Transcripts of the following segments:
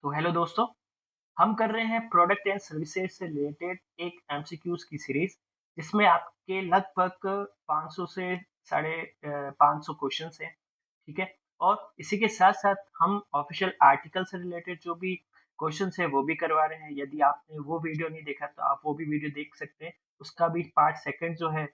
तो हेलो दोस्तों, हम कर रहे हैं प्रोडक्ट एंड सर्विसेज से रिलेटेड एक एमसीक्यूज की सीरीज जिसमें आपके लगभग 500 से साढ़े 500 क्वेश्चंस हैं। ठीक है। और इसी के साथ साथ हम ऑफिशियल आर्टिकल से रिलेटेड जो भी क्वेश्चंस है वो भी करवा रहे हैं। यदि आपने वो वीडियो नहीं देखा तो आप वो भी वीडियो देख सकते हैं। उसका भी पार्ट सेकंड जो है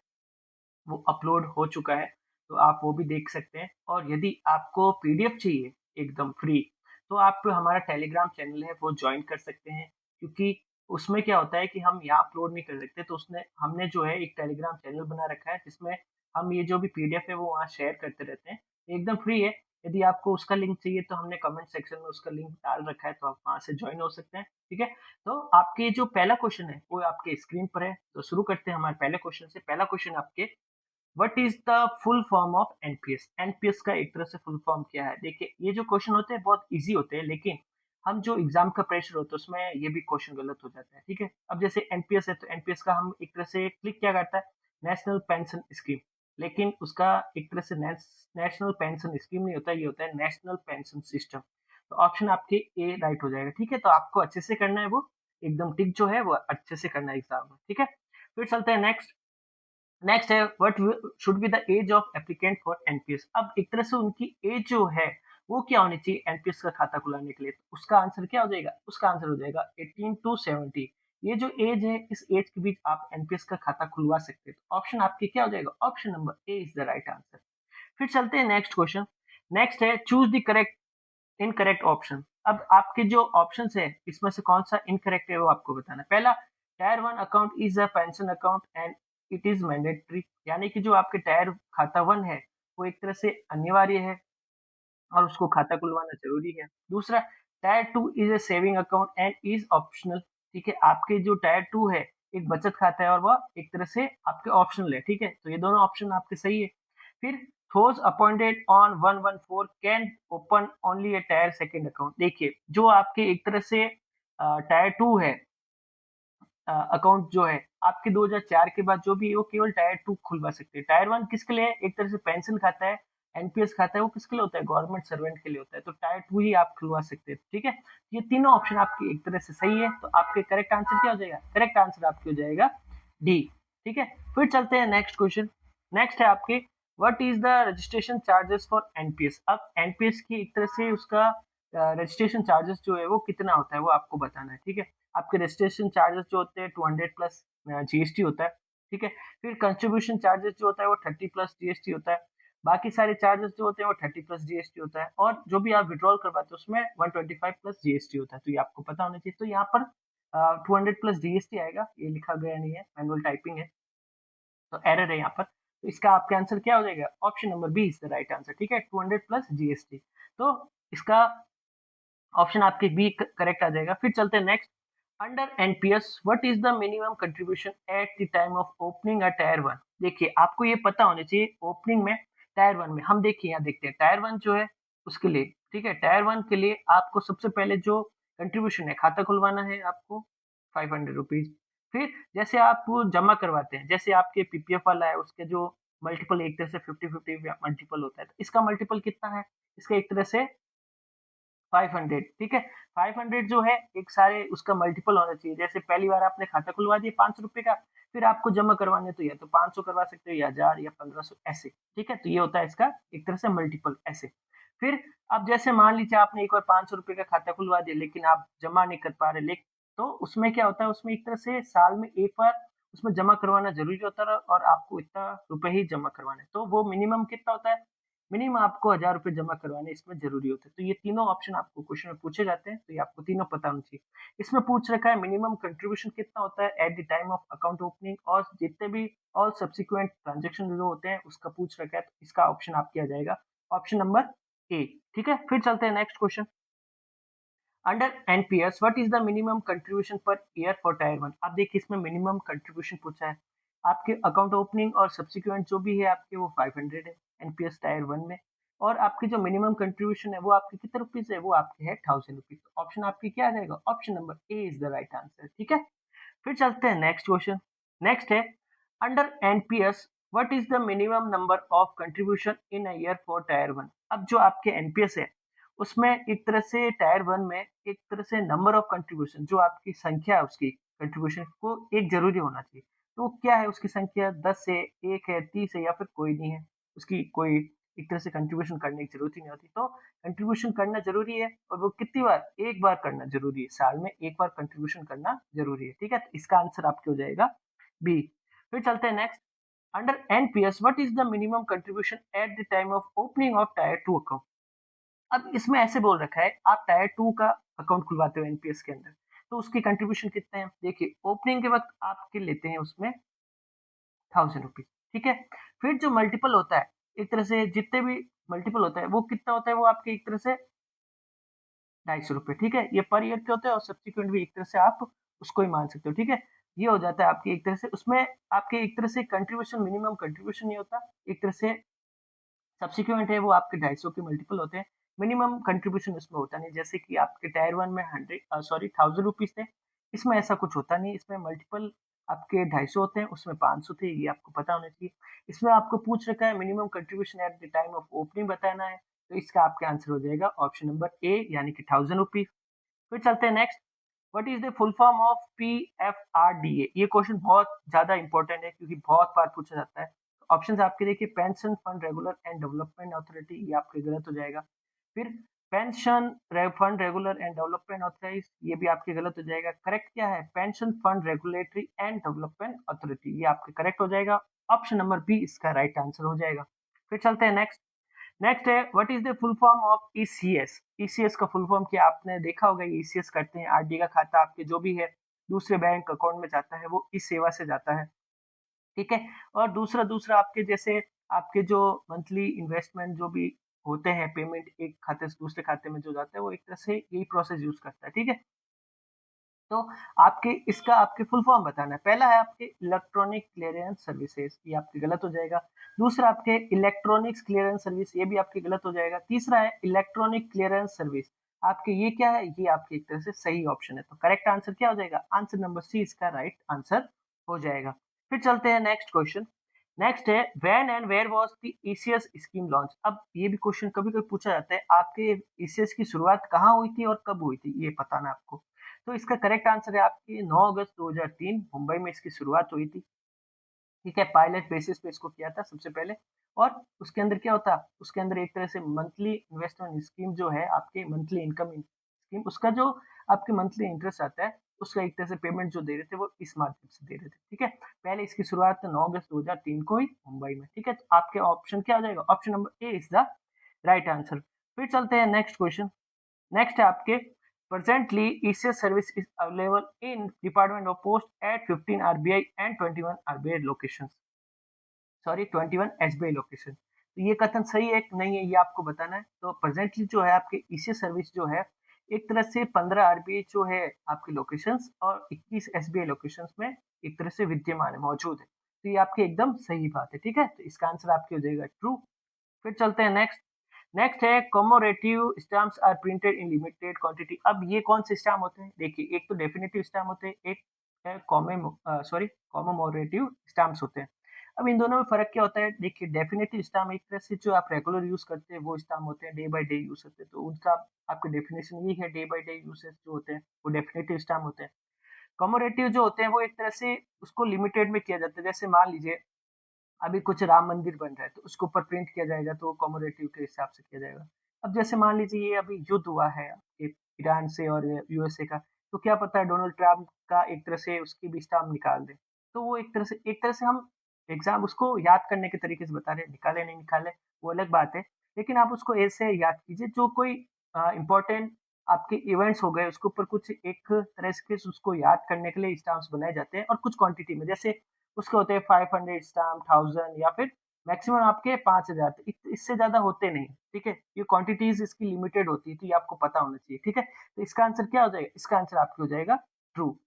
वो अपलोड हो चुका है, तो आप वो भी देख सकते हैं। और यदि आपको पीडीएफ चाहिए एकदम फ्री, तो आप हमारा टेलीग्राम चैनल है वो ज्वाइन कर सकते हैं, क्योंकि उसमें क्या होता है कि हम यहाँ अपलोड नहीं कर सकते, तो उसने हमने जो है एक टेलीग्राम चैनल बना रखा है जिसमें हम ये जो भी पीडीएफ है वो वहाँ शेयर करते रहते हैं। एकदम फ्री है। यदि आपको उसका लिंक चाहिए तो हमने कमेंट सेक्शन में उसका लिंक डाल रखा है, तो आप वहाँ से ज्वाइन हो सकते हैं। ठीक है। तो आपके जो पहला क्वेश्चन है वो आपके स्क्रीन पर है, तो शुरू करते हैं हमारे पहले क्वेश्चन से। पहला क्वेश्चन आपके, what is the full form of NPS? NPS का एक तरह से फुल फॉर्म क्या है? देखिए, ये जो क्वेश्चन होते हैं बहुत इजी होते हैं, लेकिन हम जो एग्जाम का प्रेशर होता है उसमें ये भी क्वेश्चन गलत हो जाता है। ठीक है। अब जैसे एनपीएस है, तो एनपीएस का हम एक तरह से क्लिक क्या करता है, नेशनल पेंशन स्कीम, लेकिन उसका एक तरह से नेशनल पेंशन स्कीम नहीं होता, ये होता है नेशनल पेंशन सिस्टम। तो ऑप्शन आपके ए राइट हो जाएगा। ठीक है। तो आपको अच्छे से करना है, वो एकदम टिक जो है वो अच्छे से करना है एग्जाम में। ठीक है। फिर चलते हैं नेक्स्ट। नेक्स्ट है, what should be the age of applicant for NPS? अब एक तरह से उनकी एज जो है वो क्या होनी चाहिए एनपीएस का खाता खुलाने के लिए? तो उसका आंसर क्या हो जाएगा? उसका आंसर हो जाएगा 18 टू 70। ये जो एज है, इस एज के बीच आप एनपीएस का खाता खुलवा सकते हैं। तो ऑप्शन आपके क्या हो जाएगा? Option number A is the right answer. फिर चलते हैं नेक्स्ट क्वेश्चन। नेक्स्ट है, choose the correct incorrect option. अब आपके जो ऑप्शन है इसमें से कौन सा इनकरेक्ट है वो आपको बताना है। पहला, tier one account is a pension account and it is mandatory, यानी कि जो आपके टायर खाता वन है वो एक तरह से अनिवार्य है और उसको खाता खुलवाना जरूरी है। दूसरा, tier two is a saving account and is optional. ठीक है। आपके जो टायर टू है एक बचत खाता है और वह एक तरह से आपके ऑप्शनल है। ठीक है। तो ये दोनों ऑप्शन आपके सही है। फिर, those appointed on 114 can open only a tier second account। देखिए, जो आपके एक तरह से टायर टू है अकाउंट जो है आपके 2004 के बाद जो भी है वो केवल टायर टू खुलवा सकते हैं। टायर वन किसके लिए है? एक तरह से पेंशन खाता है, एनपीएस खाता है, वो किसके लिए होता है? गवर्नमेंट सर्वेंट के लिए होता है। तो टायर टू ही आप खुलवा सकते हैं। ठीक है। ये तीनों ऑप्शन आपके एक तरह से सही है, तो आपके करेक्ट आंसर क्या हो जाएगा? करेक्ट आंसर आपके हो जाएगा डी। ठीक है। फिर चलते हैं नेक्स्ट क्वेश्चन। नेक्स्ट है आपके, what is the registration charges for NPS? अब एनपीएस की एक तरह से उसका रजिस्ट्रेशन चार्जेस जो है वो कितना होता है वो आपको बताना है। ठीक है। आपके रजिस्ट्रेशन चार्जेस जो होते हैं 200 प्लस जीएसटी होता है। ठीक है। फिर कंट्रीब्यूशन चार्जेस जो होता है वो 30 प्लस जीएसटी होता है। बाकी सारे चार्जेस जो होते हैं वो 30 प्लस जीएसटी होता है, और जो भी आप विड्रॉल करवाते हैं उसमें 125 प्लस जीएसटी होता है। तो ये आपको पता होना चाहिए। तो यहाँ पर 200 प्लस जीएसटी आएगा, ये लिखा गया नहीं है, मैनुअल टाइपिंग है, तो एरर है यहाँ पर। तो इसका आपका आंसर क्या हो जाएगा? Option number B is the right answer. ठीक है। 200 प्लस जीएसटी, तो इसका ऑप्शन आपके बी करेक्ट आ जाएगा। फिर चलते हैं next. Under NPS what is the minimum contribution at the time of opening a tier one? देखिए, आपको ये पता होना चाहिए ओपनिंग में टायर वन में। हम देखिए यहाँ देखते हैं टायर वन जो है उसके लिए। ठीक है। टायर वन के लिए आपको सबसे पहले जो कंट्रीब्यूशन है, खाता खुलवाना है आपको 500 रुपीज। फिर जैसे आप वो जमा करवाते हैं, जैसे आपके पीपीएफ वाला है उसके जो मल्टीपल एक तरह से 50-50 मल्टीपल होता है, तो इसका मल्टीपल कितना है? इसका एक तरह से 500। ठीक है। 500 जो है एक सारे उसका मल्टीपल होना चाहिए। जैसे पहली बार आपने खाता खुलवा दिया 500 रुपए का, फिर आपको जमा करवाने तो या तो 500 करवा सकते हो या 1000 या 1500 ऐसे। ठीक है। तो ये होता है इसका एक तरह से मल्टीपल ऐसे। फिर अब जैसे मान लीजिए आपने एक बार 500 रुपए का खाता खुलवा दिया लेकिन आप जमा नहीं कर पा रहे, लेकिन तो उसमें क्या होता है, उसमें एक तरह से साल में एक बार उसमें जमा करवाना जरूरी होता है और आपको इतना रुपए ही जमा करवाने, तो वो मिनिमम कितना होता है? मिनिमम आपको 1000 रुपए जमा करवाने इसमें जरूरी होते हैं। तो ये तीनों ऑप्शन आपको क्वेश्चन में पूछे जाते हैं, तो ये आपको तीनों पता होना चाहिए। इसमें पूछ रखा है मिनिमम कंट्रीब्यूशन कितना होता है at the time of account opening, और जितने भी ऑल सब्सिक्वेंट ट्रांजेक्शन जो होते हैं उसका पूछ रखा है, तो इसका ऑप्शन आपके आ जाएगा ऑप्शन नंबर ए। ठीक है। फिर चलते हैं next question. Under NPS what is the minimum contribution per year for tier one? आप देखिए, इसमें मिनिमम कंट्रीब्यूशन पूछा है। आपके अकाउंट ओपनिंग और सब्सिक्वेंट जो भी है आपके वो 500 है एनपीएस टायर वन में, और आपकी जो मिनिमम कंट्रीब्यूशन है वो आपके कितने रुपीज है? वो आपके है 1000 रुपीज। ऑप्शन आपकी क्या आ जाएगा? Option number A is the right answer. ठीक है। फिर चलते हैं नेक्स्ट क्वेश्चन। नेक्स्ट है, under NPS what is the minimum number of contribution in a year for tier one? अब जो आपके एनपीएस है उसमें एक तरह से टायर 1 में एक तरह से नंबर ऑफ कंट्रीब्यूशन जो आपकी संख्या है उसकी कंट्रीब्यूशन को एक ज़रूरी होना चाहिए। तो क्या है उसकी संख्या 10 है, 1 है, 30 है या फिर कोई नहीं है। उसकी कोई एक तरह से कंट्रीब्यूशन करने की ज़रूरत ही नहीं होती। तो कंट्रीब्यूशन करना ज़रूरी है और वो कितनी बार? एक बार करना ज़रूरी है। साल में एक बार कंट्रीब्यूशन करना ज़रूरी है। ठीक है? तो इसका आंसर आपके हो जाएगा बी। फिर चलते हैं next. Under NPS what is the minimum contribution at the time of opening of tyre 2 account? अब इसमें ऐसे बोल रखा है आप टायर 2 का अकाउंट खुलवाते हो एनपीएस के अंदर, तो उसकी कंट्रीब्यूशन कितने हैं? देखिए ओपनिंग के वक्त आपके लेते हैं उसमें 1000 रुपीज, ठीक है। फिर जो मल्टीपल होता है एक तरह से जितने भी मल्टीपल होता है वो कितना होता है? वो आपके एक तरह से 250 रुपये, ठीक है। ये पर ईयर के होते हैं और सब्सिक्वेंट भी एक तरह से आप उसको ही मान सकते हो, ठीक है। ये हो जाता है आपकी एक तरह से उसमें आपके एक तरह से कंट्रीब्यूशन मिनिमम कंट्रीब्यूशन नहीं होता, एक तरह से सब्सिक्वेंट है वो आपके 250 के मल्टीपल होते हैं। मिनिमम कंट्रीब्यूशन इसमें होता नहीं, जैसे कि आपके टायर 1 में 1000 रुपीज़ थे, इसमें ऐसा कुछ होता नहीं, इसमें मल्टीपल आपके 250 होते हैं, उसमें 500 थे, ये आपको पता होना चाहिए। इसमें आपको पूछ रखा है minimum contribution at the time of opening बताना है, तो इसका आपका आंसर हो जाएगा ऑप्शन नंबर ए यानी कि 1000 रुपीज़। फिर चलते हैं next. What is the full form of PFRDA? ये क्वेश्चन बहुत ज्यादा इंपॉर्टेंट है क्योंकि बहुत बार पूछा जाता है। ऑप्शंस आपके देखिए, pension fund regular and development authority, ये आपके गलत हो जाएगा। फिर pension fund regular and development authority, ये भी आपके गलत हो जाएगा। करेक्ट क्या है? Pension fund regulatory and development authority, ये आपके करेक्ट हो जाएगा। ऑप्शन नंबर बी इसका राइट आंसर हो जाएगा। फिर चलते हैं नेक्स्ट। नेक्स्ट है what is the full form of ECS? ECS का फुल फॉर्म क्या आपने देखा होगा? ईसीएस करते हैं आरडी का खाता आपके जो भी है दूसरे बैंक अकाउंट में जाता है वो इस सेवा से जाता है, ठीक है। और दूसरा दूसरा आपके जैसे आपके जो मंथली इन्वेस्टमेंट जो भी होते हैं पेमेंट एक खाते से दूसरे खाते में जो जाता है वो एक तरह से यही प्रोसेस यूज करता है, ठीक है। तो आपके इसका आपके फुल फॉर्म बताना है। पहला है आपके इलेक्ट्रॉनिक क्लियरेंस सर्विसेज, ये आपके गलत हो जाएगा। दूसरा आपके इलेक्ट्रॉनिक्स क्लियरेंस सर्विस, ये भी आपके गलत हो जाएगा। तीसरा है इलेक्ट्रॉनिक क्लियरेंस सर्विस, आपके ये क्या है? ये आपके एक तरह से सही ऑप्शन है। तो करेक्ट आंसर क्या हो जाएगा? आंसर नंबर सी इसका राइट आंसर हो जाएगा। फिर चलते हैं नेक्स्ट क्वेश्चन। नेक्स्ट है when and where was the ECS scheme launch? अब ये भी क्वेश्चन कभी कभी पूछा जाता है, आपके ईसीएस की शुरुआत कहाँ हुई थी और कब हुई थी, ये बताना है आपको। तो इसका करेक्ट आंसर है आपकी 9 अगस्त 2003 मुंबई में इसकी शुरुआत हुई थी, ठीक है। पायलट बेसिस पे इसको किया था सबसे पहले। और उसके अंदर क्या होता? उसके अंदर एक तरह से मंथली इन्वेस्टमेंट स्कीम जो है आपके मंथली इनकम स्कीम, उसका जो आपके मंथली इंटरेस्ट आता है उसका एक तरह से पेमेंट जो दे रहे थे वो इस माध्यम से दे रहे थे, ठीक है। पहले इसकी शुरुआत 9 अगस्त 2003 को हुई मुंबई में, ठीक है। तो आपके ऑप्शन क्या हो जाएगा? Option number A is the right answer. फिर चलते हैं नेक्स्ट क्वेश्चन। नेक्स्ट है आपके presently ECS service is available in Department of Post at 15 RBI and 21 RBI locations, sorry 21 SBI location. तो ये कथन सही है कि नहीं है ये आपको बताना है। तो प्रेजेंटली जो है आपके ECS सर्विस जो है एक तरह से 15 RBI जो है आपके लोकेशंस और 21 SBI लोकेशंस में एक तरह से विद्यमान है, मौजूद है। तो ये आपकी एकदम सही बात है, ठीक है। तो इसका आंसर आपकी हो जाएगा ट्रू। फिर चलते हैं नेक्स्ट। नेक्स्ट है commemorative stamps are printed in limited quantity. अब ये कौन से स्टैम्प होते हैं? देखिए एक तो डेफिनेटिव स्टैम्प होते हैं, एक है कॉमोरेटिव स्टैम्प्स होते हैं। अब इन दोनों में फर्क क्या होता है? देखिए डेफिनेटिव स्टैम्प एक तरह से जो आप रेगुलर यूज करते हैं वो स्टैम्प होते हैं, डे बाय डे यूज होते हैं, तो उनका आपके डेफिनेशन यही है, डे बाय डे यूसेज जो होते हैं वो डेफिनेटिव स्टैम्प होते हैं। कॉमोरेटिव जो होते हैं वो एक तरह से उसको लिमिटेड में किया जाता है, जैसे मान लीजिए अभी कुछ राम मंदिर बन रहा है तो उसके ऊपर प्रिंट किया जाएगा तो वो कॉमोरेटिव के हिसाब से किया जाएगा। अब जैसे मान लीजिए ये अभी युद्ध हुआ है ईरान से और यूएसए का, तो क्या पता है डोनाल्ड ट्रम्प का एक तरह से उसकी भी स्टाम्प निकाल दे। तो वो एक तरह से हम एग्जाम उसको याद करने के तरीके से बता रहे हैं, निकाले नहीं निकाले वो अलग बात है। लेकिन आप उसको ऐसे याद कीजिए जो कोई इंपॉर्टेंट आपके इवेंट्स हो गए उसके ऊपर कुछ एक तरह से उसको याद करने के लिए स्टाम्प्स बनाए जाते हैं और कुछ क्वांटिटी में, जैसे उसके होते हैं 500 स्टाम्प, 1000 या फिर मैक्सिमम आपके 5000, तो इससे ज्यादा होते नहीं, ठीक है। ये क्वांटिटीज इसकी लिमिटेड होती है तो ये आपको पता होना चाहिए, ठीक है। तो इसका आंसर क्या हो जाएगा? इसका आंसर आपकी हो जाएगा ट्रू।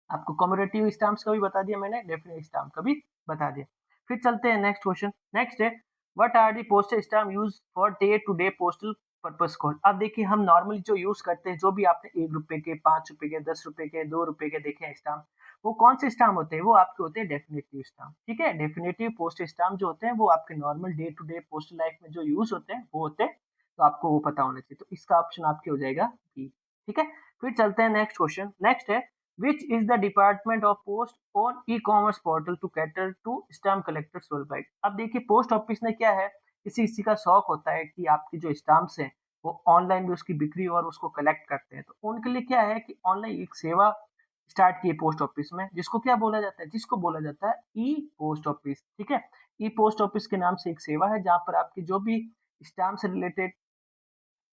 आपको कॉमोरेटिव स्टाम्प्स का भी बता दिया मैंने, डेफिनेट स्टाम्प का भी बता दिया। फिर चलते हैं नेक्स्ट क्वेश्चन। नेक्स्ट है what are the postal stamp use for day to day postal purpose code? अब देखिए हम नॉर्मली जो यूज करते हैं जो भी आपने 1 रुपए के, 5 रुपए के, 10 रुपए के, 2 रुपए के देखे हैं स्टाम्प, वो कौन से स्टाम्प होते हैं? वो आपके होते हैं डेफिनेटिव स्टाम्प, ठीक है। डेफिनेटिव पोस्ट स्टाम्प जो होते हैं वो आपके normal day to day postal life में जो यूज होते हैं वो होते हैं तो आपको वो पता होना चाहिए। तो इसका ऑप्शन आपके हो जाएगा बी। ठीक है, फिर चलते हैं नेक्स्ट क्वेश्चन। नेक्स्ट है which is the department of post on e commerce portal to cater to stamp collectors world wide. अब देखिए पोस्ट ऑफिस ने क्या है, किसी का शौक होता है कि आपकी जो स्टाम्प्स हैं वो ऑनलाइन भी उसकी बिक्री और उसको कलेक्ट करते हैं, तो उनके लिए क्या है कि ऑनलाइन एक सेवा स्टार्ट की है पोस्ट ऑफिस में, जिसको क्या बोला जाता है, जिसको बोला जाता है ई पोस्ट ऑफिस। ठीक है, ई पोस्ट ऑफिस के नाम से एक सेवा है जहां पर आपकी जो भी स्टाम्प से रिलेटेड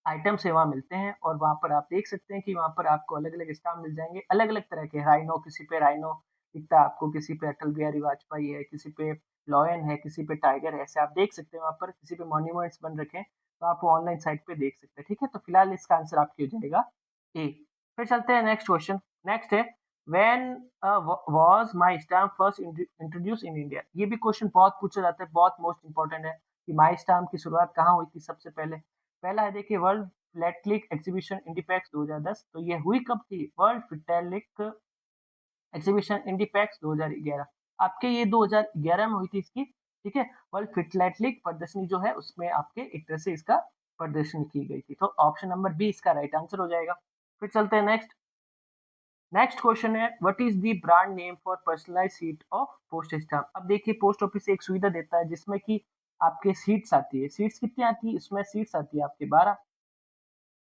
आइटम से वहाँ मिलते हैं, और वहाँ पर आप देख सकते हैं कि वहाँ पर आपको अलग-अलग स्टाम्प मिल जाएँगे, अलग-अलग तरह के राइनो, किसी पे राइनो दिखता है आपको, किसी पे अटल बिहारी वाजपेयी है, किसी पे लॉयन है, किसी पे टाइगर है, ऐसे आप देख सकते हैं वहाँ पर, किसी पे मॉन्यूमेंट्स बन रखे हैं, तो आप वो ऑनलाइन साइट पे देख सकते हैं। ठीक है, तो फिलहाल इसका आंसर आपकी हो जाएगा ए। फिर चलते हैं नेक्स्ट क्वेश्चन। नेक्स्ट है when was my stamp first introduce in India. ये भी क्वेश्चन बहुत पूछा जाता है, बहुत मोस्ट इंपोर्टेंट है कि माय स्टाम्प की शुरुआत कहाँ हुई थी सबसे पहले। पहला है देखिए वर्ल्ड फिलेटलिक एग्जीबिशन इंडीपैक्स 2010, तो ये हुई कब थी, वर्ल्ड फिलेटलिक एग्जीबिशन इंडीपैक्स 2011, आपके ये 2011 में हुई थी इसकी। ठीक है, वर्ल्ड फिलेटलिक प्रदर्शनी जो है उसमें आपके एक तरह से इसका प्रदर्शनी की गई थी, तो ऑप्शन नंबर बी इसका राइट आंसर हो जाएगा। फिर चलते हैं नेक्स्ट। नेक्स्ट क्वेश्चन है what is the brand name for personalised sheet of post stamp. अब देखिए पोस्ट ऑफिस एक सुविधा देता है जिसमें कि आपके सीट्स आती है, सीट्स कितनी आती है, इसमें सीट्स आती है आपके 12।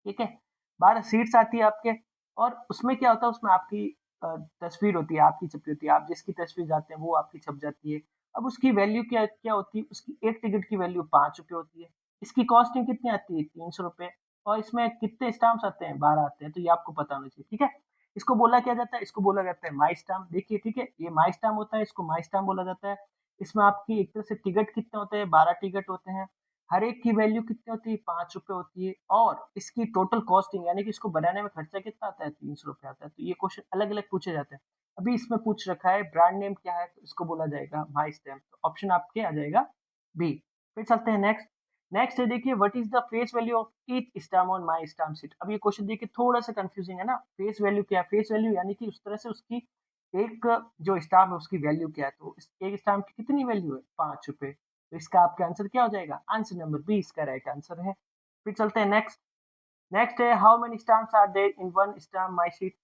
ठीक है, 12 सीट्स आती है आपके, और उसमें क्या होता है, उसमें आपकी तस्वीर होती है, आपकी छपी होती है, आप जिसकी तस्वीर जाते हैं वो आपकी छप जाती है। अब उसकी वैल्यू क्या क्या होती है, उसकी एक टिकट की वैल्यू 5 रुपये होती है। इसकी कॉस्टिंग कितनी आती है, 300 रुपये, और इसमें कितने स्टाम्प्स आते हैं, 12 आते हैं, तो ये आपको पता होना चाहिए। ठीक है, इसको बोला क्या जाता है, इसको बोला जाता है माई स्टाम्प। देखिए ठीक है, ये माई स्टाम्प होता है, इसको माई स्टाम्प बोला जाता है। इसमें आपकी एक तरह से टिकट कितने होते हैं, 12 टिकट होते हैं, हर एक की वैल्यू कितनी होती है, 5 रुपये होती है, और इसकी टोटल कॉस्टिंग यानी कि इसको बनाने में खर्चा कितना आता है, 300 रुपये आता है। तो ये क्वेश्चन अलग अलग पूछे जाते हैं। अभी इसमें पूछ रखा है ब्रांड नेम क्या है, तो इसको बोला जाएगा माई स्टैम्प, तो ऑप्शन आपके आ जाएगा बी। फिर चलते हैं नेक्स्ट। नेक्स्ट है देखिए what is the face value of each stamp on my stamp sheet. अब ये क्वेश्चन देखिए थोड़ा सा कंफ्यूजिंग है ना, फेस वैल्यू क्या है, फेस वैल्यू यानी कि उस तरह से उसकी एक जो स्टाम्प है उसकी वैल्यू क्या है, तो एक स्टाम्प की कितनी वैल्यू है, 5 रुपये, तो इसका आपका आंसर क्या हो जाएगा, आंसर नंबर बी इसका राइट आंसर है। फिर चलते हैं नेक्स्ट। नेक्स्ट है how many stamps are there in one stamp my sheet.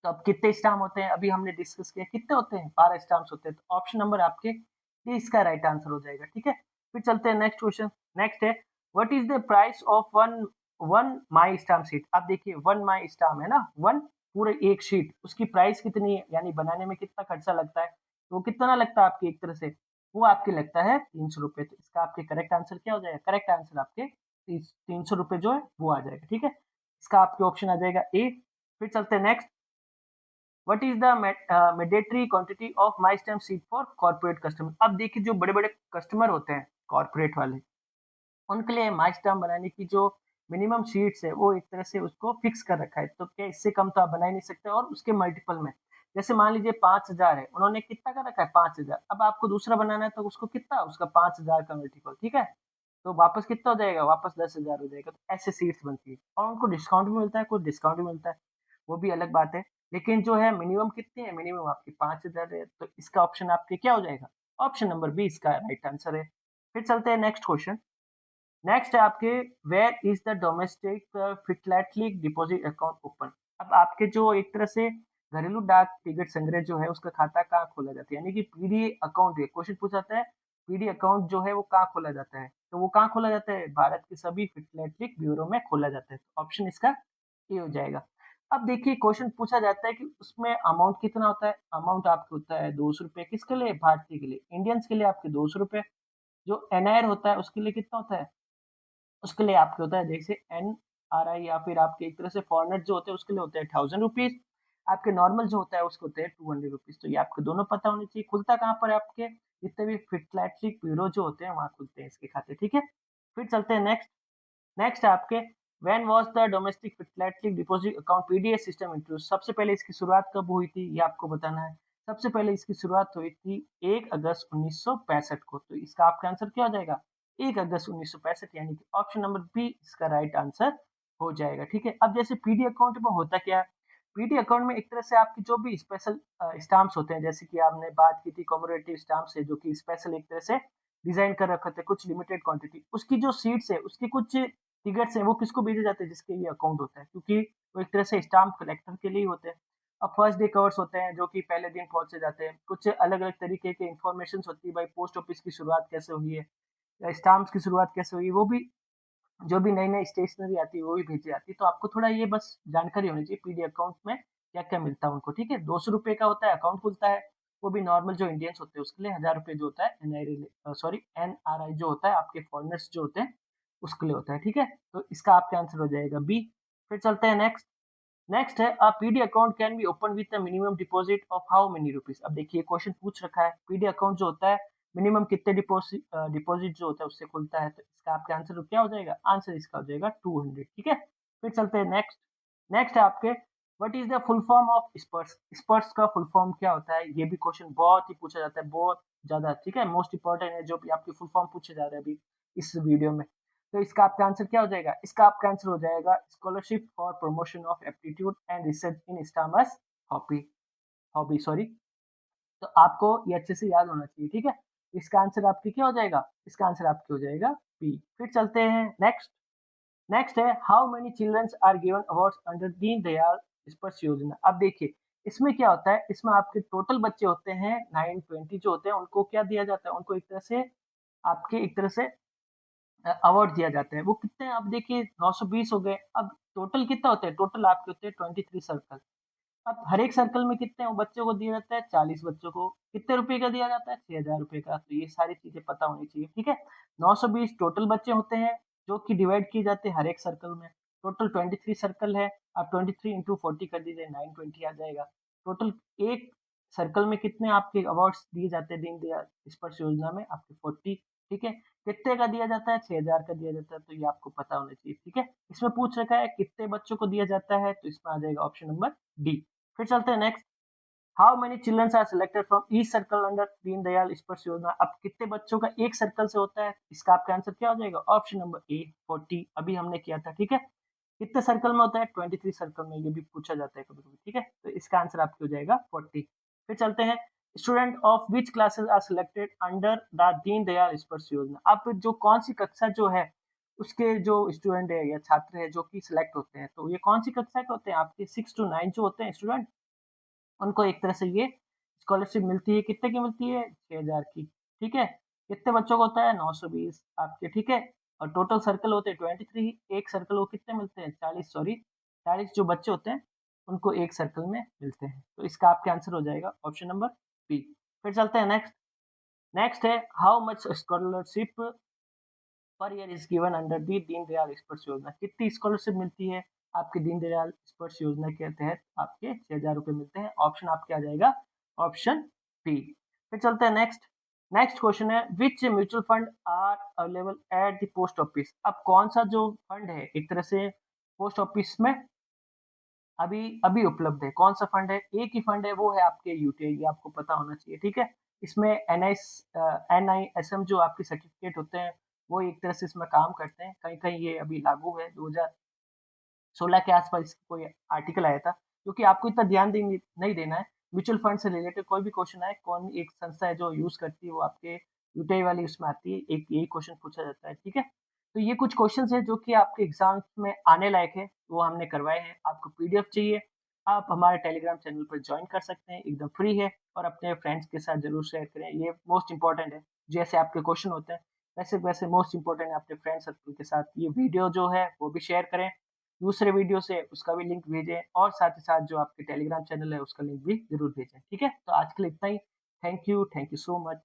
तो अब कितने स्टाम्प होते हैं, अभी हमने डिस्कस किया कितने होते हैं, 12 स्टाम्प्स होते हैं, तो ऑप्शन नंबर आपके ये इसका राइट आंसर हो जाएगा। ठीक है, फिर चलते हैं नेक्स्ट क्वेश्चन। नेक्स्ट है what is the price of one one my stamp sheet. अब देखिए वन माई स्टाम्प है ना, वन पूरे एक शीट, उसकी प्राइस कितनी है, यानी बनाने में कितना खर्चा लगता है, तो कितना लगता है आपकी एक तरह से, वो आपके लगता है 300 रुपये। तो इसका आपके करेक्ट आंसर क्या हो जाएगा, करेक्ट आंसर आपके 300 रुपये जो है वो आ जाएगा। ठीक है, इसका आपके ऑप्शन आ जाएगा ए। फिर चलते हैं next. What is the mandatory quantity of my stamp sheet for corporate customer. अब देखिए जो बड़े बड़े कस्टमर होते हैं कॉर्पोरेट वाले, उनके लिए माई स्टैम्प बनाने की जो मिनिमम शीट्स है वो एक तरह से उसको फिक्स कर रखा है, तो क्या इससे कम तो आप बना ही नहीं सकते, और उसके मल्टीपल में, जैसे मान लीजिए 5,000 है, उन्होंने कितना कर रखा है 5,000, अब आपको दूसरा बनाना है तो उसको कितना, उसका 5,000 का मल्टीपल। ठीक है, तो वापस कितना हो जाएगा, वापस 10,000 हो जाएगा। तो ऐसे सीट्स बनती है, और उनको डिस्काउंट भी मिलता है, कुछ डिस्काउंट भी मिलता है, वो भी अलग बात है। लेकिन जो है मिनिमम कितनी है, मिनिमम आपकी 5,000 है, तो इसका ऑप्शन आपके क्या हो जाएगा, ऑप्शन नंबर बी इसका राइट आंसर है। फिर चलते हैं नेक्स्ट क्वेश्चन। नेक्स्ट है आपके where is the domestic philatelic deposit account open. अब आपके जो एक तरह से घरेलू डाक टिकट संग्रह जो है उसका खाता कहाँ खोला जाता है, यानी कि पीडी अकाउंट है, क्वेश्चन पूछा जाता है पीडी अकाउंट जो है वो कहाँ खोला जाता है, तो वो कहाँ खोला जाता है, भारत के सभी फिटलैटलिक ब्यूरो में खोला जाता है, तो ऑप्शन इसका ए हो जाएगा। अब देखिए क्वेश्चन पूछा जाता है कि उसमें अमाउंट कितना होता है, अमाउंट आपके होता है 200 रुपये, किसके लिए, भारतीय के लिए, इंडियंस के लिए आपके 200 रुपये, जो एनआईआर होता है उसके लिए कितना होता है, उसके लिए आपके होता है जैसे एनआरआई या फिर आपके एक तरह से फॉरेनर जो होते हैं उसके लिए होते हैं 1000 रुपीज, आपके नॉर्मल जो होता है उसके होते हैं 200 रुपीज। तो ये आपको दोनों पता होने चाहिए। खुलता कहाँ पर है आपके, जितने भी फिटलैटलिक ब्यूरो जो होते हैं वहां खुलते हैं इसके खाते। ठीक है, फिर चलते हैं नेक्स्ट। नेक्स्ट है आपके when was the domestic philatelic deposit account PDS system introduce. सबसे पहले इसकी शुरुआत कब हुई थी ये आपको बताना है। सबसे पहले इसकी शुरुआत हुई थी 1 अगस्त 1965 को, तो इसका आपका आंसर क्या हो जाएगा, 1 अगस्त 1965, यानी कि ऑप्शन नंबर बी इसका राइट आंसर हो जाएगा। ठीक है, अब जैसे पीडी अकाउंट में होता क्या है, पीडी अकाउंट में एक तरह से आपकी जो भी स्पेशल स्टाम्प्स होते हैं, जैसे कि आपने बात की थी कॉमोरेटिव स्टाम्प से, जो कि स्पेशल एक तरह से डिजाइन कर रखे थे कुछ लिमिटेड क्वांटिटी, उसकी जो सीट्स है उसकी कुछ टिकट्स हैं वो किसको भेजे जाते हैं, जिसके ये अकाउंट होता है, क्योंकि वो एक तरह से स्टाम्प कलेक्टर के लिए ही होते हैं। अब फर्स्ट डे कवर्स होते हैं जो कि पहले दिन पहुंचे जाते हैं। कुछ अलग अलग तरीके के इन्फॉर्मेशन होती है, भाई पोस्ट ऑफिस की शुरुआत कैसे हुई है या स्टाम्प्स की शुरुआत कैसे हुई, वो भी जो भी नई नई स्टेशनरी आती है वो भी भेजी जाती है। तो आपको थोड़ा ये बस जानकारी होनी चाहिए पीडी अकाउंट में क्या क्या मिलता है उनको, ठीक है। 200 रुपये का होता है, अकाउंट खुलता है, वो भी नॉर्मल जो इंडियंस होते हैं उसके लिए। 1000 रुपये जो होता है एनआरआई जो होता है, आपके फॉरनर्स जो होते हैं उसके लिए होता है, ठीक है। तो इसका आपका आंसर हो जाएगा बी। फिर चलते हैं नेक्स्ट। नेक्स्ट है a PD account can be open with a minimum deposit of how many rupees. अब देखिए क्वेश्चन पूछ रखा है पीडी अकाउंट जो होता है मिनिमम कितने डिपॉजिट जो होता है उससे खुलता है। तो इसका आपका आंसर क्या हो जाएगा, आंसर इसका हो जाएगा 200, ठीक है। फिर चलते हैं नेक्स्ट। नेक्स्ट है आपके what is the full form of sprouts. Sprouts का फुल फॉर्म क्या होता है, ये भी क्वेश्चन बहुत ही पूछा जाता है, बहुत ज्यादा, ठीक है। मोस्ट इंपॉर्टेंट है जो भी आपके फुल फॉर्म पूछे जा रहे हैं अभी इस वीडियो में। तो इसका आपका आंसर क्या हो जाएगा, इसका आपका आंसर हो जाएगा scholarship for promotion of aptitude and research in stamps hobby hobby sorry. तो आपको ये अच्छे से याद होना चाहिए, ठीक है। इसका आंसर आपकी क्या हो जाएगा, इसका आंसर आपकी हो जाएगा बी। फिर चलते हैं नेक्स्ट। नेक्स्ट है how many childrens are given awards under Deen Dayal स्पर्श योजना। अब देखिए इसमें क्या होता है, इसमें आपके टोटल बच्चे होते हैं 920 जो होते हैं, उनको क्या दिया जाता है, उनको एक तरह से आपके एक तरह से अवार्ड दिया जाता है। वो कितने हैं, अब देखिए 920 हो गए। अब टोटल कितना होते हैं, टोटल आपके होते हैं 23 सर्कल। अब हर एक सर्कल में कितने वो बच्चों को दिया जाता है, 40 बच्चों को कितने रुपए का दिया जाता है, 6000 रुपए का। तो ये सारी चीजें पता होनी चाहिए, ठीक है। 920 टोटल बच्चे होते हैं जो कि डिवाइड किए जाते हैं हर एक सर्कल में। टोटल 23 सर्कल है, आप 23 इंटू 40 कर दीजिए, 920 आ जाएगा। टोटल एक सर्कल में कितने आपके अवार्ड्स दिए जाते हैं दीनदयाल स्पर्श योजना में, आपके 40, ठीक है। कितने का दिया जाता है, 6000 का दिया जाता है। तो ये आपको पता होना चाहिए, ठीक है। इसमें पूछ रखा है कितने बच्चों को दिया जाता है, तो इसमें आ जाएगा ऑप्शन नंबर डी। फिर चलते हैं next. How many childrens are selected from each circle under Deendayal Sparsh Yojana. अब कितने बच्चों का एक सर्कल से होता है, इसका आपका आंसर क्या हो जाएगा, ऑप्शन नंबर ए 40। अभी हमने किया था, ठीक है। कितने सर्कल में होता है, 23 सर्कल में, ये भी पूछा जाता है कभी कभी, ठीक है। तो इसका आंसर आपकी हो जाएगा 40। फिर चलते हैं student of which classes are selected under the Deendayal Sparsh Yojana. अब जो कौन सी कक्षा जो है उसके जो स्टूडेंट है या छात्र है जो कि सिलेक्ट होते हैं, तो ये कौन सी कक्षा के होते हैं, आपके 6 to 9 जो होते हैं स्टूडेंट, उनको एक तरह से ये स्कॉलरशिप मिलती है। कितने की मिलती है, 6000 की, ठीक है। कितने बच्चों को होता है, 920 आपके, ठीक है। और टोटल सर्कल होते हैं 23, एक सर्कल को कितने मिलते हैं, 40, सॉरी 40 जो बच्चे होते हैं उनको एक सर्कल में मिलते हैं। तो इसका आपका आंसर हो जाएगा ऑप्शन नंबर बी। फिर चलते हैं नेक्स्ट। नेक्स्ट है how much scholarship per year is given under the Deendayal Sparsh योजना। कितनी स्कॉलरशिप मिलती है आपके दीनदयाल स्पर्श योजना के तहत, आपके 6000 रुपये मिलते हैं। ऑप्शन आपके आ जाएगा ऑप्शन बी। फिर चलते हैं नेक्स्ट। नेक्स्ट क्वेश्चन है which mutual fund are available at the post office. अब कौन सा जो फंड है एक तरह से पोस्ट ऑफिस में अभी अभी उपलब्ध है, कौन सा फंड है, एक ही फंड है, वो है आपके यूटीआई। ये आपको पता होना चाहिए, ठीक है। इसमें एनआईएसएम जो आपके सर्टिफिकेट होते हैं वो एक तरह से इसमें काम करते हैं। कहीं कहीं ये अभी लागू है, 2016 के आसपास कोई आर्टिकल आया था, क्योंकि आपको इतना ध्यान नहीं देना है। म्यूचुअल फंड से रिलेटेड कोई भी क्वेश्चन आए, कौन एक संस्था है जो यूज करती है, वो आपके यूटीआई वाली उसमें आती है, एक यही क्वेश्चन पूछा जाता है, ठीक है। तो ये कुछ क्वेश्चंस है जो कि आपके एग्जाम में आने लायक है, वो हमने करवाए हैं। आपको पीडीएफ चाहिए, आप हमारे टेलीग्राम चैनल पर ज्वाइन कर सकते हैं, एकदम फ्री है। और अपने फ्रेंड्स के साथ जरूर शेयर करें, ये मोस्ट इंपॉर्टेंट है। जैसे आपके क्वेश्चन होते हैं वैसे वैसे मोस्ट इंपॉर्टेंट है अपने फ्रेंड सर्कल के साथ ये वीडियो जो है वो भी शेयर करें। दूसरे वीडियो से उसका भी लिंक भेजें, और साथ ही साथ जो आपके टेलीग्राम चैनल है उसका लिंक भी जरूर भेजें, ठीक है। तो आज के लिए इतना ही। Thank you so much.